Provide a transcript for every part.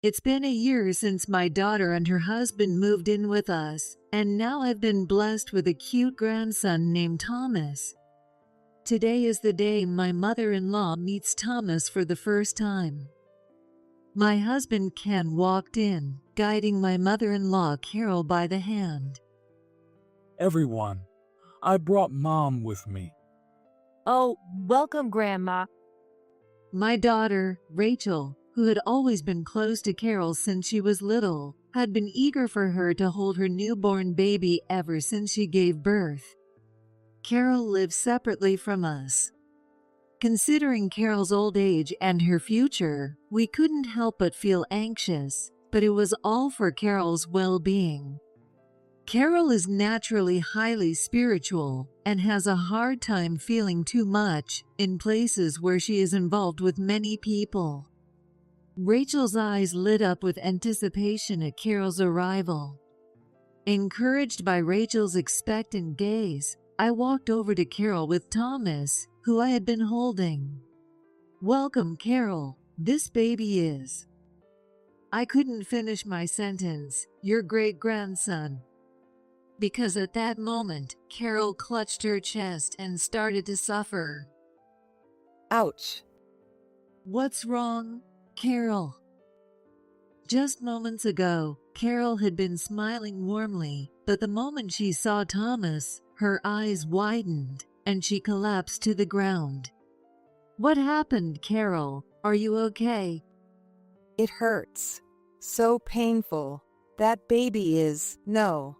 It's been a year since my daughter and her husband moved in with us, and now I've been blessed with a cute grandson named Thomas. Today is the day my mother-in-law meets Thomas for the first time. My husband Ken walked in, guiding my mother-in-law Carol by the hand. Everyone, I brought Mom with me. Oh, welcome, Grandma. My daughter, Rachel, who had always been close to Carol since she was little, had been eager for her to hold her newborn baby ever since she gave birth. Carol lives separately from us. Considering Carol's old age and her future, we couldn't help but feel anxious, but it was all for Carol's well-being. Carol is naturally highly spiritual and has a hard time feeling too much in places where she is involved with many people. Rachel's eyes lit up with anticipation at Carol's arrival. Encouraged by Rachel's expectant gaze, I walked over to Carol with Thomas, who I had been holding. "Welcome, Carol. This baby is..." I couldn't finish my sentence, "your great-grandson." Because at that moment, Carol clutched her chest and started to suffer. Ouch. "What's wrong, Carol?" Just moments ago, Carol had been smiling warmly, but the moment she saw Thomas, her eyes widened, and she collapsed to the ground. "What happened, Carol? Are you okay?" It hurts. So painful. That baby is, no.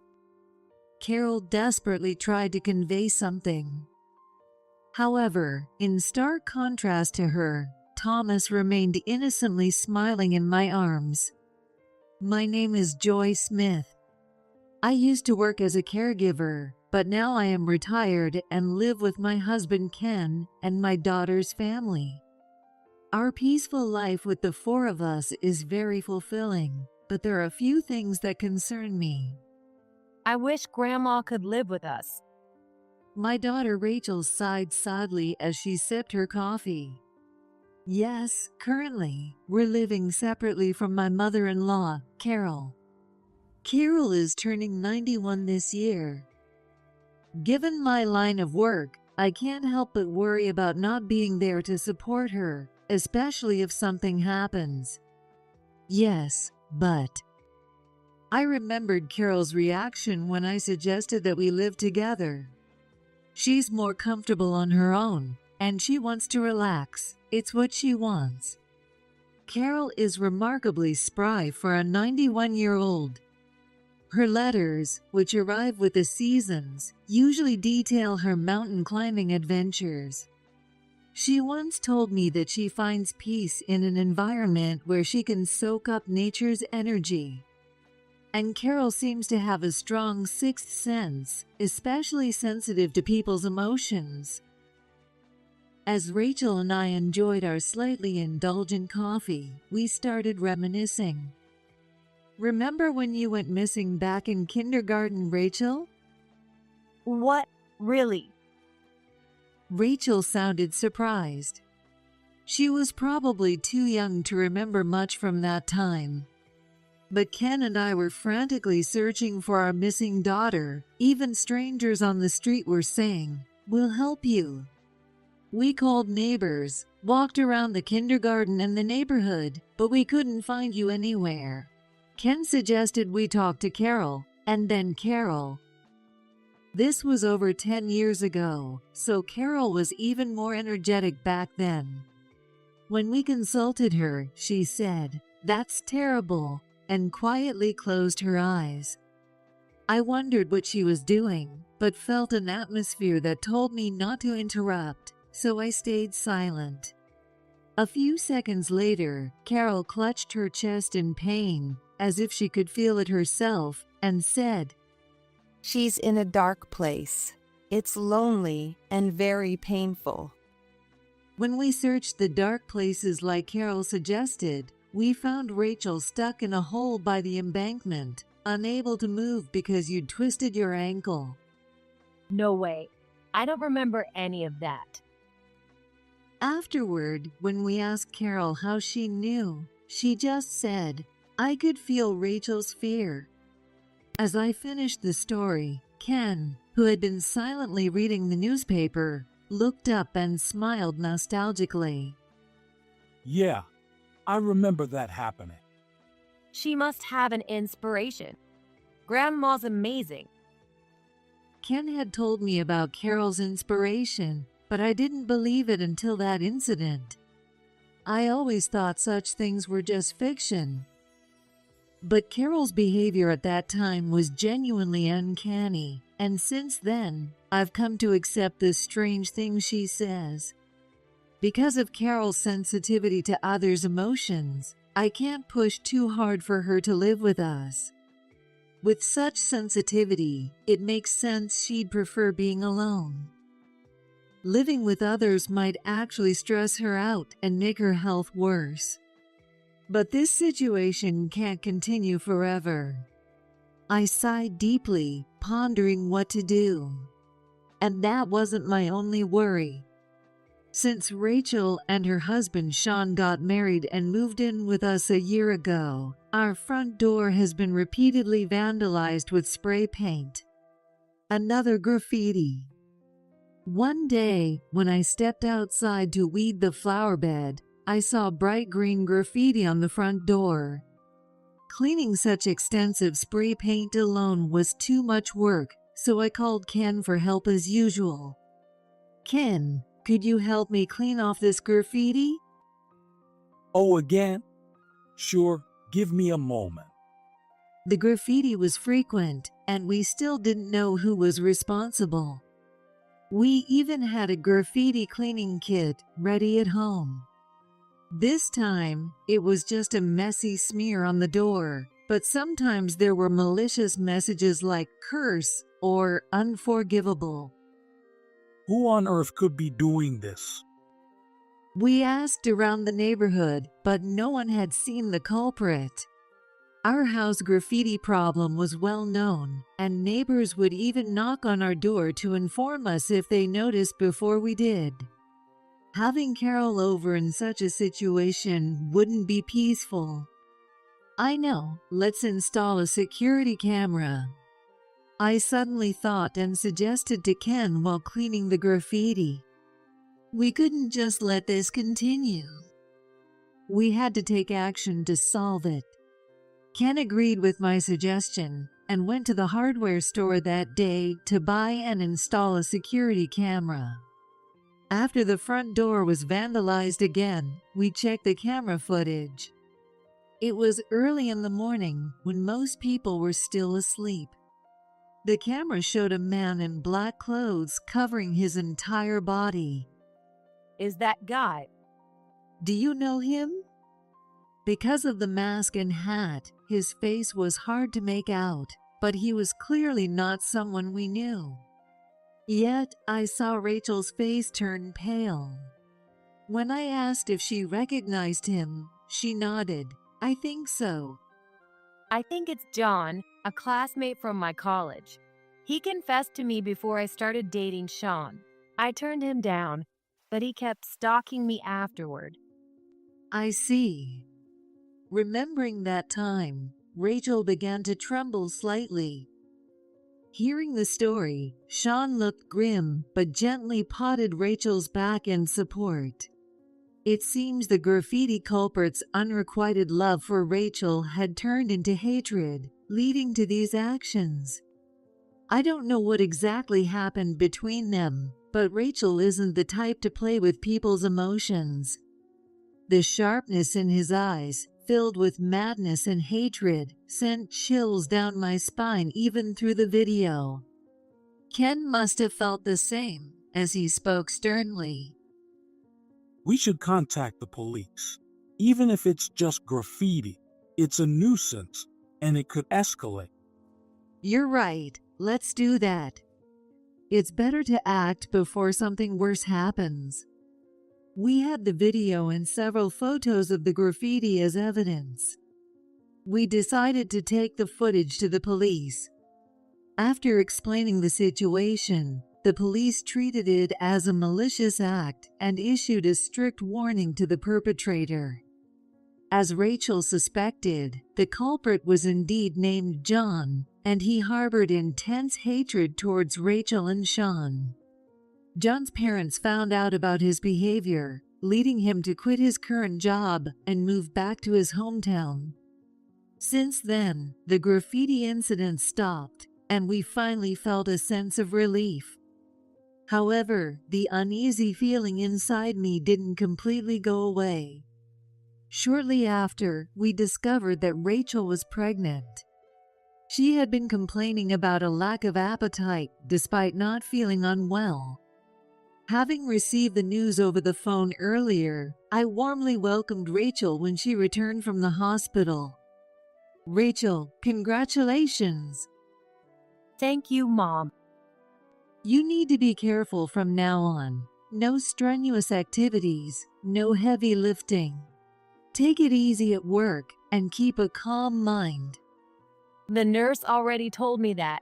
Carol desperately tried to convey something. However, in stark contrast to her, Thomas remained innocently smiling in my arms. "My name is Joy Smith. I used to work as a caregiver, but now I am retired and live with my husband Ken and my daughter's family. Our peaceful life with the four of us is very fulfilling, but there are a few things that concern me." I wish Grandma could live with us. My daughter Rachel sighed sadly as she sipped her coffee. "Yes, currently, we're living separately from my mother-in-law, Carol. Carol is turning 91 this year. Given my line of work, I can't help but worry about not being there to support her, especially if something happens." "Yes, but..." I remembered Carol's reaction when I suggested that we live together. "She's more comfortable on her own, and she wants to relax. It's what she wants." Carol is remarkably spry for a 91-year-old. Her letters, which arrive with the seasons, usually detail her mountain climbing adventures. She once told me that she finds peace in an environment where she can soak up nature's energy. And Carol seems to have a strong sixth sense, especially sensitive to people's emotions. As Rachel and I enjoyed our slightly indulgent coffee, we started reminiscing. "Remember when you went missing back in kindergarten, Rachel?" What? Really? Rachel sounded surprised. She was probably too young to remember much from that time. But Ken and I were frantically searching for our missing daughter. Even strangers on the street were saying, "We'll help you." We called neighbors, walked around the kindergarten and the neighborhood, but we couldn't find you anywhere. Ken suggested we talk to Carol, and then Carol. This was over 10 years ago, so Carol was even more energetic back then. When we consulted her, she said, "That's terrible," and quietly closed her eyes. I wondered what she was doing, but felt an atmosphere that told me not to interrupt, so I stayed silent. A few seconds later, Carol clutched her chest in pain, as if she could feel it herself, and said, She's in a dark place. It's lonely and very painful. When we searched the dark places like Carol suggested, we found Rachel stuck in a hole by the embankment, unable to move because you'd twisted your ankle. No way. I don't remember any of that. Afterward, when we asked Carol how she knew, She just said, I could feel Rachel's fear. As I finished the story, Ken, who had been silently reading the newspaper, looked up and smiled nostalgically. Yeah, I remember that happening. She must have an inspiration. Grandma's amazing. Ken had told me about Carol's inspiration, but I didn't believe it until that incident. I always thought such things were just fiction. But Carol's behavior at that time was genuinely uncanny, and since then, I've come to accept the strange things she says. Because of Carol's sensitivity to others' emotions, I can't push too hard for her to live with us. With such sensitivity, it makes sense she'd prefer being alone. Living with others might actually stress her out and make her health worse. But this situation can't continue forever. I sighed deeply, pondering what to do. And that wasn't my only worry. Since Rachel and her husband Sean got married and moved in with us a year ago, our front door has been repeatedly vandalized with spray paint. Another graffiti. One day, when I stepped outside to weed the flower bed, I saw bright green graffiti on the front door. Cleaning such extensive spray paint alone was too much work, so I called Ken for help as usual. Ken, could you help me clean off this graffiti? Oh, again? Sure, give me a moment. The graffiti was frequent, and we still didn't know who was responsible. We even had a graffiti cleaning kit ready at home. This time, it was just a messy smear on the door, but sometimes there were malicious messages like curse or unforgivable. Who on earth could be doing this? We asked around the neighborhood, but no one had seen the culprit. Our house graffiti problem was well known, and neighbors would even knock on our door to inform us if they noticed before we did. Having Carol over in such a situation wouldn't be peaceful. I know, let's install a security camera. I suddenly thought and suggested to Ken while cleaning the graffiti. We couldn't just let this continue. We had to take action to solve it. Ken agreed with my suggestion and went to the hardware store that day to buy and install a security camera. After the front door was vandalized again, we checked the camera footage. It was early in the morning when most people were still asleep. The camera showed a man in black clothes covering his entire body. Is that guy? Do you know him? Because of the mask and hat, his face was hard to make out, but he was clearly not someone we knew. Yet, I saw Rachel's face turn pale. When I asked if she recognized him, she nodded. I think so. I think it's John, a classmate from my college. He confessed to me before I started dating Sean. I turned him down, but he kept stalking me afterward. I see. Remembering that time, Rachel began to tremble slightly. Hearing the story, Sean looked grim but gently patted Rachel's back in support. It seems the graffiti culprit's unrequited love for Rachel had turned into hatred, leading to these actions. I don't know what exactly happened between them, but Rachel isn't the type to play with people's emotions. The sharpness in his eyes, filled with madness and hatred, sent chills down my spine even through the video. Ken must have felt the same, as he spoke sternly. We should contact the police. Even if it's just graffiti, it's a nuisance, and it could escalate. You're right, let's do that. It's better to act before something worse happens. We had the video and several photos of the graffiti as evidence. We decided to take the footage to the police. After explaining the situation, the police treated it as a malicious act and issued a strict warning to the perpetrator. As Rachel suspected, the culprit was indeed named John, and he harbored intense hatred towards Rachel and Sean. John's parents found out about his behavior, leading him to quit his current job and move back to his hometown. Since then, the graffiti incident stopped, and we finally felt a sense of relief. However, the uneasy feeling inside me didn't completely go away. Shortly after, we discovered that Rachel was pregnant. She had been complaining about a lack of appetite despite not feeling unwell. Having received the news over the phone earlier, I warmly welcomed Rachel when she returned from the hospital. Rachel, congratulations! Thank you, Mom. You need to be careful from now on. No strenuous activities, no heavy lifting. Take it easy at work and keep a calm mind. The nurse already told me that,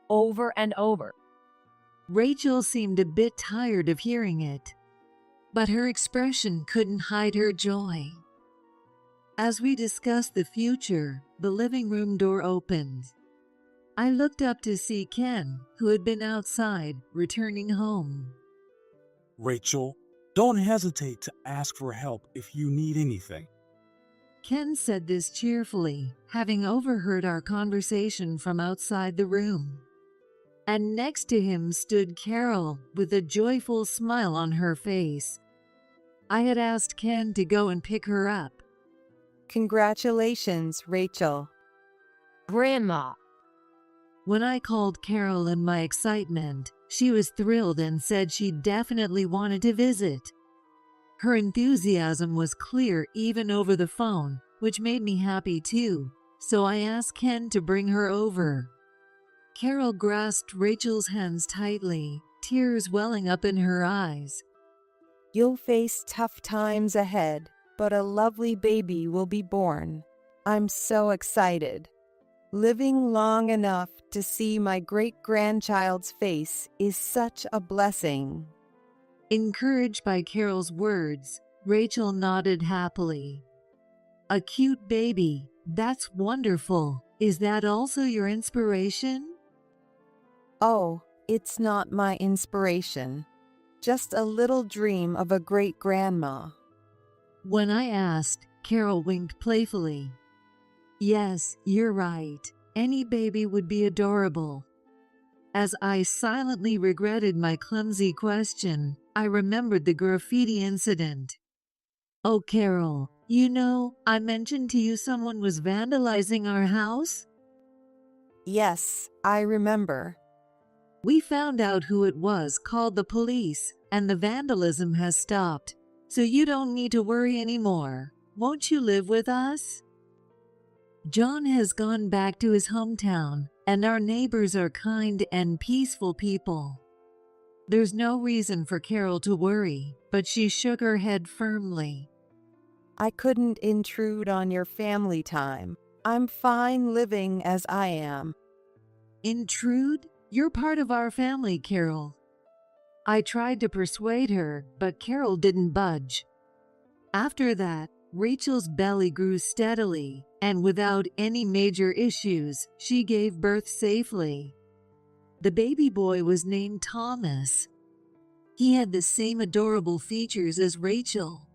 over and over. Rachel seemed a bit tired of hearing it, but her expression couldn't hide her joy. As we discussed the future, the living room door opened. I looked up to see Ken, who had been outside, returning home. Rachel, don't hesitate to ask for help if you need anything. Ken said this cheerfully, having overheard our conversation from outside the room. And next to him stood Carol, with a joyful smile on her face. I had asked Ken to go and pick her up. Congratulations, Rachel. Grandma. When I called Carol in my excitement, she was thrilled and said she definitely wanted to visit. Her enthusiasm was clear even over the phone, which made me happy too, so I asked Ken to bring her over. Carol grasped Rachel's hands tightly, tears welling up in her eyes. You'll face tough times ahead, but a lovely baby will be born. I'm so excited. Living long enough to see my great-grandchild's face is such a blessing. Encouraged by Carol's words, Rachel nodded happily. A cute baby, that's wonderful. Is that also your inspiration? Oh, it's not my inspiration. Just a little dream of a great-grandma. When I asked, Carol winked playfully. Yes, you're right. Any baby would be adorable. As I silently regretted my clumsy question, I remembered the graffiti incident. Oh, Carol, you know, I mentioned to you someone was vandalizing our house? Yes, I remember. We found out who it was, called the police, and the vandalism has stopped. So you don't need to worry anymore. Won't you live with us? John has gone back to his hometown, and our neighbors are kind and peaceful people. There's no reason for Carol to worry, but she shook her head firmly. I couldn't intrude on your family time. I'm fine living as I am. Intrude? You're part of our family, Carol. I tried to persuade her, but Carol didn't budge. After that, Rachel's belly grew steadily, and without any major issues, she gave birth safely. The baby boy was named Thomas. He had the same adorable features as Rachel.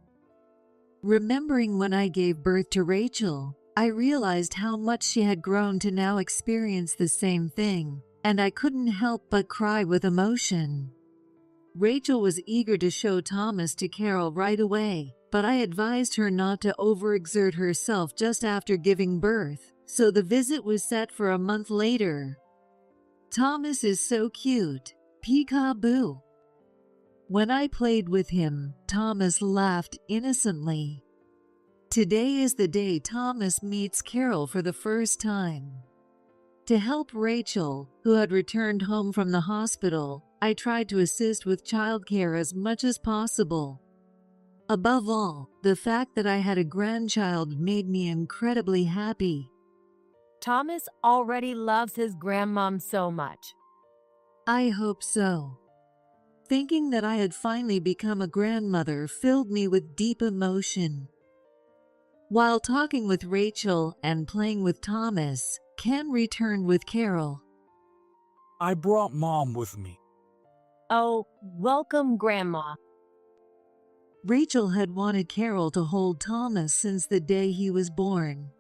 Remembering when I gave birth to Rachel, I realized how much she had grown to now experience the same thing, and I couldn't help but cry with emotion. Rachel was eager to show Thomas to Carol right away, but I advised her not to overexert herself just after giving birth, so the visit was set for a month later. Thomas is so cute. Peekaboo. When I played with him, Thomas laughed innocently. Today is the day Thomas meets Carol for the first time. To help Rachel, who had returned home from the hospital, I tried to assist with childcare as much as possible. Above all, the fact that I had a grandchild made me incredibly happy. Thomas already loves his grandmom so much. I hope so. Thinking that I had finally become a grandmother filled me with deep emotion. While talking with Rachel and playing with Thomas, Ken returned with Carol. I brought Mom with me. Oh, welcome, Grandma. Rachel had wanted Carol to hold Thomas since the day he was born.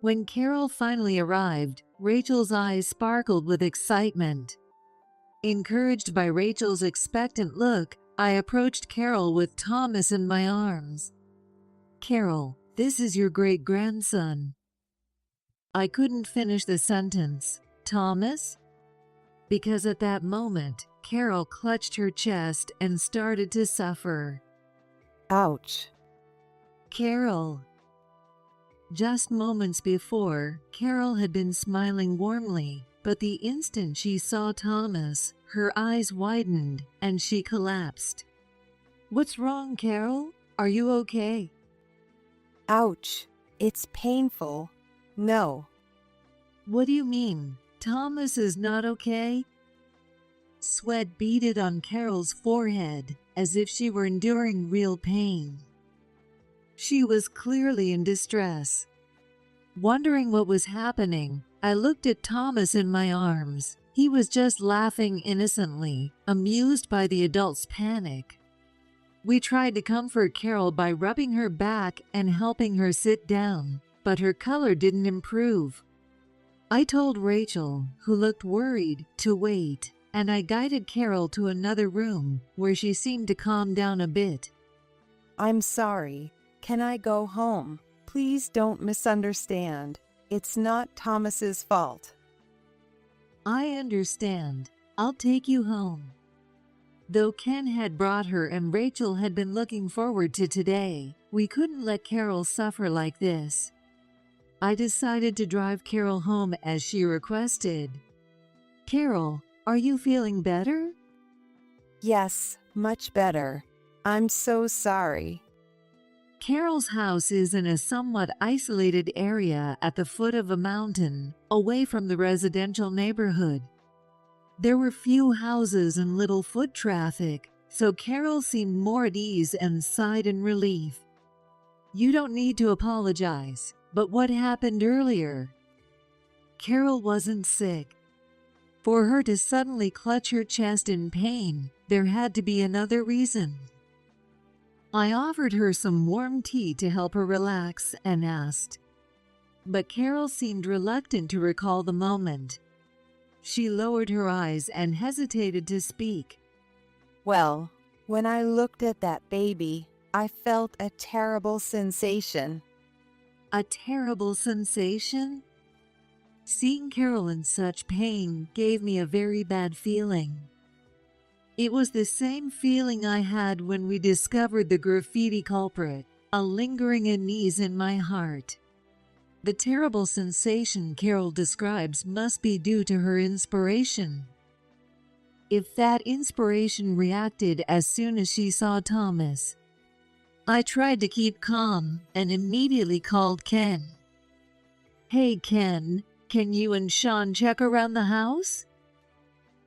When Carol finally arrived, Rachel's eyes sparkled with excitement. Encouraged by Rachel's expectant look, I approached Carol with Thomas in my arms. "Carol, this is your great-grandson." I couldn't finish the sentence. "Thomas?" Because at that moment, Carol clutched her chest and started to suffer. Ouch. "Carol." Just moments before, Carol had been smiling warmly, but the instant she saw Thomas, her eyes widened and she collapsed. "What's wrong, Carol? Are you okay?" Ouch. It's painful. No. "What do you mean? Thomas is not okay?" Sweat beaded on Carol's forehead as if she were enduring real pain. She was clearly in distress. Wondering what was happening, I looked at Thomas in my arms. He was just laughing innocently, amused by the adult's panic. We tried to comfort Carol by rubbing her back and helping her sit down, but her color didn't improve. I told Rachel, who looked worried, to wait, and I guided Carol to another room where she seemed to calm down a bit. I'm sorry. Can I go home? Please don't misunderstand. It's not Thomas's fault. "I understand. I'll take you home." Though Ken had brought her and Rachel had been looking forward to today, we couldn't let Carol suffer like this. I decided to drive Carol home as she requested. "Carol, are you feeling better?" Yes, much better. I'm so sorry. Carol's house is in a somewhat isolated area at the foot of a mountain, away from the residential neighborhood. There were few houses and little foot traffic, so Carol seemed more at ease and sighed in relief. "You don't need to apologize, but what happened earlier?" Carol wasn't sick. For her to suddenly clutch her chest in pain, there had to be another reason. I offered her some warm tea to help her relax and asked. But Carol seemed reluctant to recall the moment. She lowered her eyes and hesitated to speak. Well, when I looked at that baby, I felt a terrible sensation. A terrible sensation? Seeing Carol in such pain gave me a very bad feeling. It was the same feeling I had when we discovered the graffiti culprit, a lingering unease in my heart. The terrible sensation Carol describes must be due to her inspiration. If that inspiration reacted as soon as she saw Thomas. I tried to keep calm and immediately called Ken. "Hey Ken, can you and Sean check around the house?"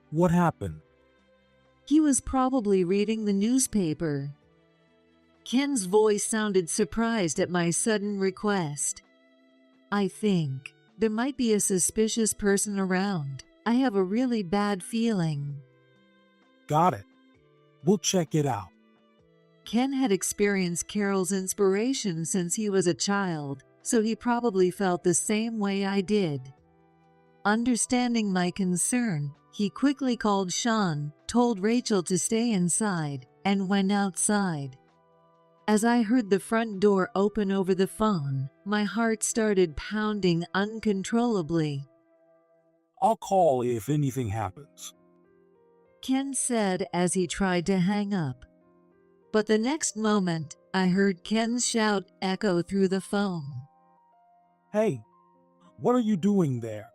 What happened? He was probably reading the newspaper. Ken's voice sounded surprised at my sudden request. "I think there might be a suspicious person around. I have a really bad feeling." Got it. We'll check it out. Ken had experienced Carol's inspiration since he was a child, so he probably felt the same way I did. Understanding my concern, he quickly called Sean, told Rachel to stay inside, and went outside. As I heard the front door open over the phone, my heart started pounding uncontrollably. I'll call if anything happens. Ken said as he tried to hang up. But the next moment, I heard Ken's shout echo through the phone. Hey, what are you doing there?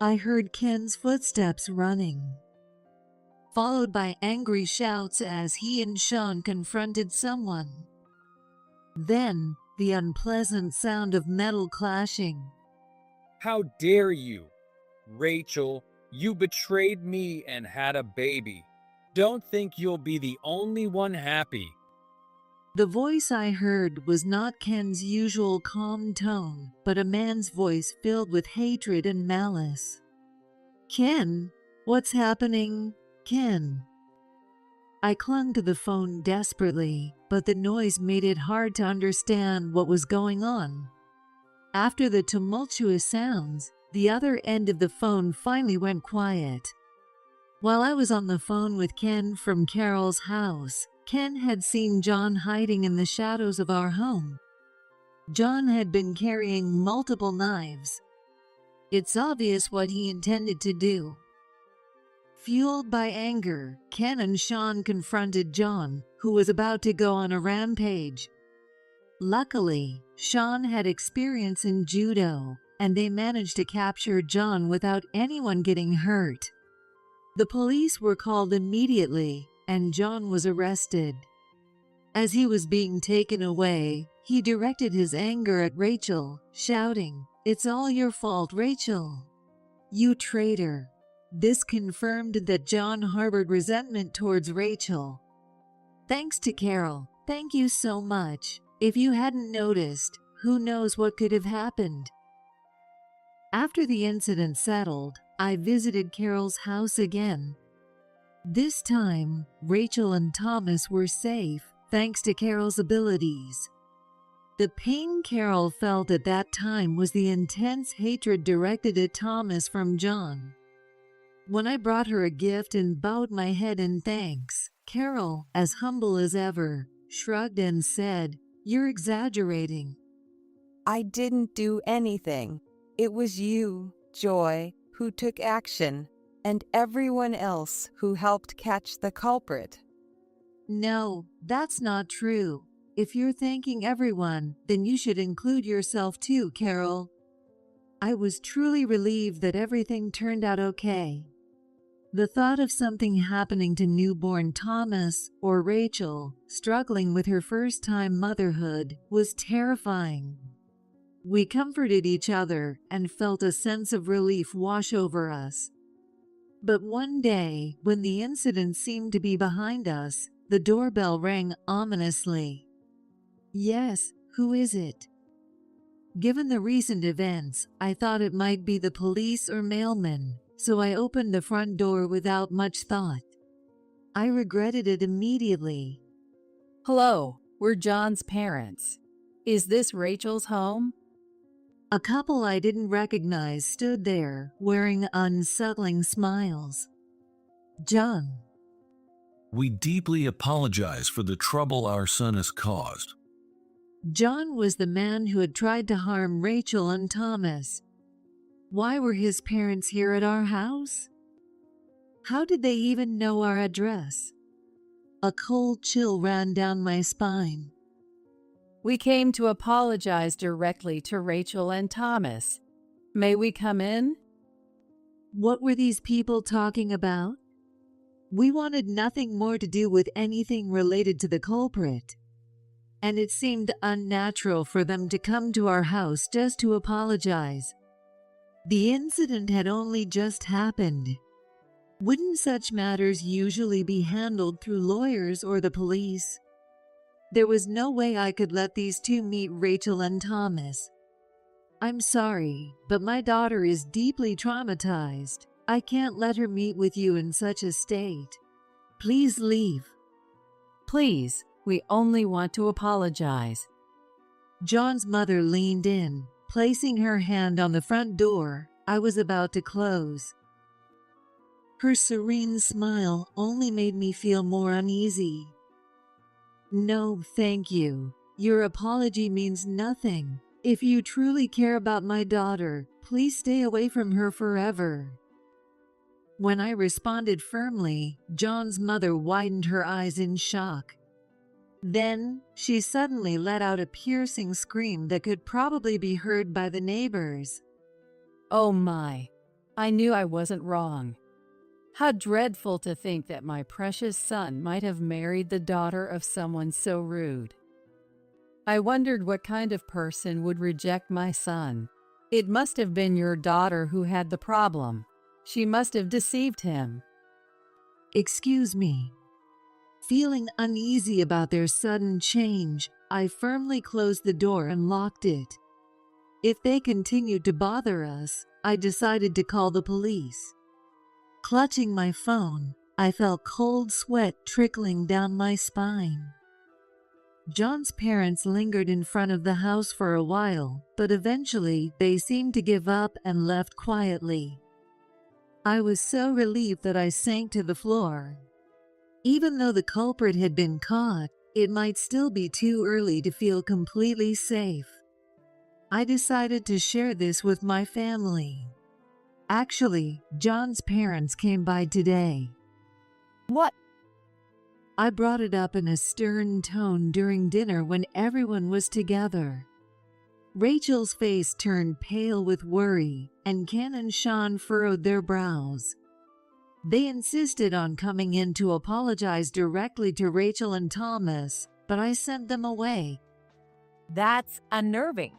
I heard Ken's footsteps running, followed by angry shouts as he and Sean confronted someone. Then, the unpleasant sound of metal clashing. How dare you? Rachel, you betrayed me and had a baby. Don't think you'll be the only one happy. The voice I heard was not Ken's usual calm tone, but a man's voice filled with hatred and malice. Ken, what's happening? Ken. I clung to the phone desperately, but the noise made it hard to understand what was going on. After the tumultuous sounds, the other end of the phone finally went quiet. While I was on the phone with Ken from Carol's house, Ken had seen John hiding in the shadows of our home. John had been carrying multiple knives. It's obvious what he intended to do. Fueled by anger, Ken and Sean confronted John, who was about to go on a rampage. Luckily, Sean had experience in judo, and they managed to capture John without anyone getting hurt. The police were called immediately, and John was arrested. As he was being taken away, he directed his anger at Rachel, shouting, "It's all your fault, Rachel. You traitor." This confirmed that John harbored resentment towards Rachel. Thanks to Carol, thank you so much. If you hadn't noticed, who knows what could have happened. After the incident settled, I visited Carol's house again. This time, Rachel and Thomas were safe, thanks to Carol's abilities. The pain Carol felt at that time was the intense hatred directed at Thomas from John. When I brought her a gift and bowed my head in thanks, Carol, as humble as ever, shrugged and said, "You're exaggerating." I didn't do anything. It was you, Joy, who took action, and everyone else who helped catch the culprit. No, that's not true. If you're thanking everyone, then you should include yourself too, Carol. I was truly relieved that everything turned out okay. The thought of something happening to newborn Thomas or Rachel, struggling with her first-time motherhood, was terrifying. We comforted each other and felt a sense of relief wash over us. But one day, when the incident seemed to be behind us, the doorbell rang ominously. Yes, who is it? Given the recent events, I thought it might be the police or mailman, so I opened the front door without much thought. I regretted it immediately. Hello, we're John's parents. Is this Rachel's home? A couple I didn't recognize stood there, wearing unsettling smiles. John. We deeply apologize for the trouble our son has caused. John was the man who had tried to harm Rachel and Thomas. Why were his parents here at our house? How did they even know our address? A cold chill ran down my spine. We came to apologize directly to Rachel and Thomas. May we come in? What were these people talking about? We wanted nothing more to do with anything related to the culprit, and it seemed unnatural for them to come to our house just to apologize. The incident had only just happened. Wouldn't such matters usually be handled through lawyers or the police? There was no way I could let these two meet Rachel and Thomas. I'm sorry, but my daughter is deeply traumatized. I can't let her meet with you in such a state. Please leave. Please, we only want to apologize. John's mother leaned in, placing her hand on the front door I was about to close. Her serene smile only made me feel more uneasy. No, thank you. Your apology means nothing. If you truly care about my daughter, please stay away from her forever. When I responded firmly, John's mother widened her eyes in shock. Then, she suddenly let out a piercing scream that could probably be heard by the neighbors. Oh my, I knew I wasn't wrong. How dreadful to think that my precious son might have married the daughter of someone so rude. I wondered what kind of person would reject my son. It must have been your daughter who had the problem. She must have deceived him. Excuse me. Feeling uneasy about their sudden change, I firmly closed the door and locked it. If they continued to bother us, I decided to call the police. Clutching my phone, I felt cold sweat trickling down my spine. John's parents lingered in front of the house for a while, but eventually they seemed to give up and left quietly. I was so relieved that I sank to the floor. Even though the culprit had been caught, it might still be too early to feel completely safe. I decided to share this with my family. Actually, John's parents came by today. What? I brought it up in a stern tone during dinner when everyone was together. Rachel's face turned pale with worry, and Ken and Sean furrowed their brows. They insisted on coming in to apologize directly to Rachel and Thomas, but I sent them away. That's unnerving.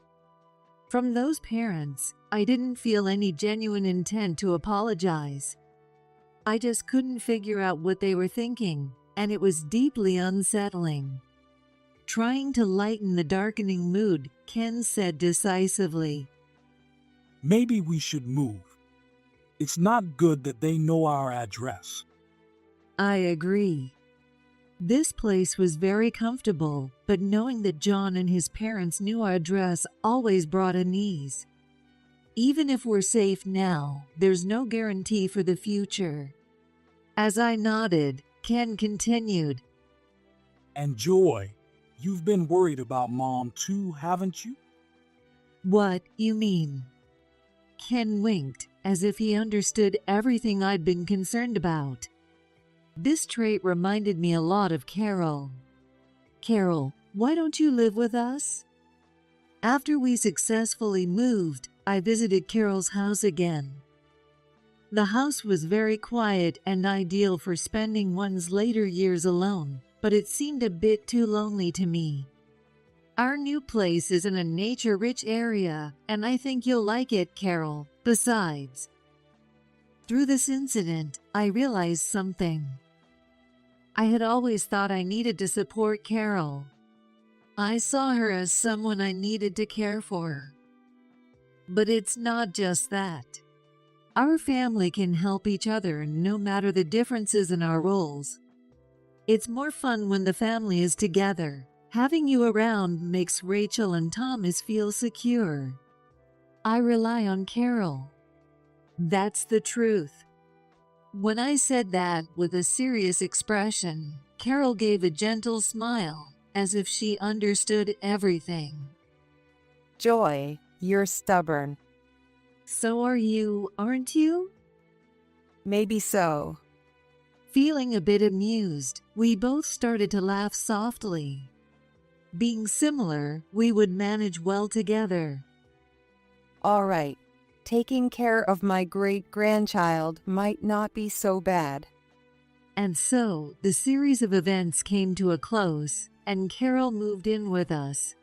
From those parents, I didn't feel any genuine intent to apologize. I just couldn't figure out what they were thinking, and it was deeply unsettling. Trying to lighten the darkening mood, Ken said decisively, Maybe we should move. It's not good that they know our address. I agree. This place was very comfortable, but knowing that John and his parents knew our address always brought unease. Even if we're safe now, there's no guarantee for the future. As I nodded, Ken continued, And Joy, you've been worried about Mom too, haven't you? What you mean? Ken winked, as if he understood everything I'd been concerned about. This trait reminded me a lot of Carol. Carol, why don't you live with us? After we successfully moved, I visited Carol's house again. The house was very quiet and ideal for spending one's later years alone, but it seemed a bit too lonely to me. Our new place is in a nature-rich area, and I think you'll like it, Carol. Besides, through this incident, I realized something. I had always thought I needed to support Carol. I saw her as someone I needed to care for. But it's not just that. Our family can help each other no matter the differences in our roles. It's more fun when the family is together. Having you around makes Rachel and Thomas feel secure. I rely on Carol. That's the truth. When I said that with a serious expression, Carol gave a gentle smile, as if she understood everything. Joy, you're stubborn. So are you, aren't you? Maybe so. Feeling a bit amused, we both started to laugh softly. Being similar, we would manage well together. All right. Taking care of my great-grandchild might not be so bad. And so, the series of events came to a close, and Carol moved in with us.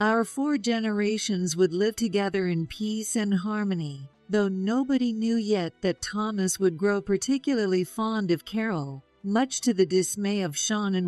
Our 4 generations would live together in peace and harmony, though nobody knew yet that Thomas would grow particularly fond of Carol, much to the dismay of Sean and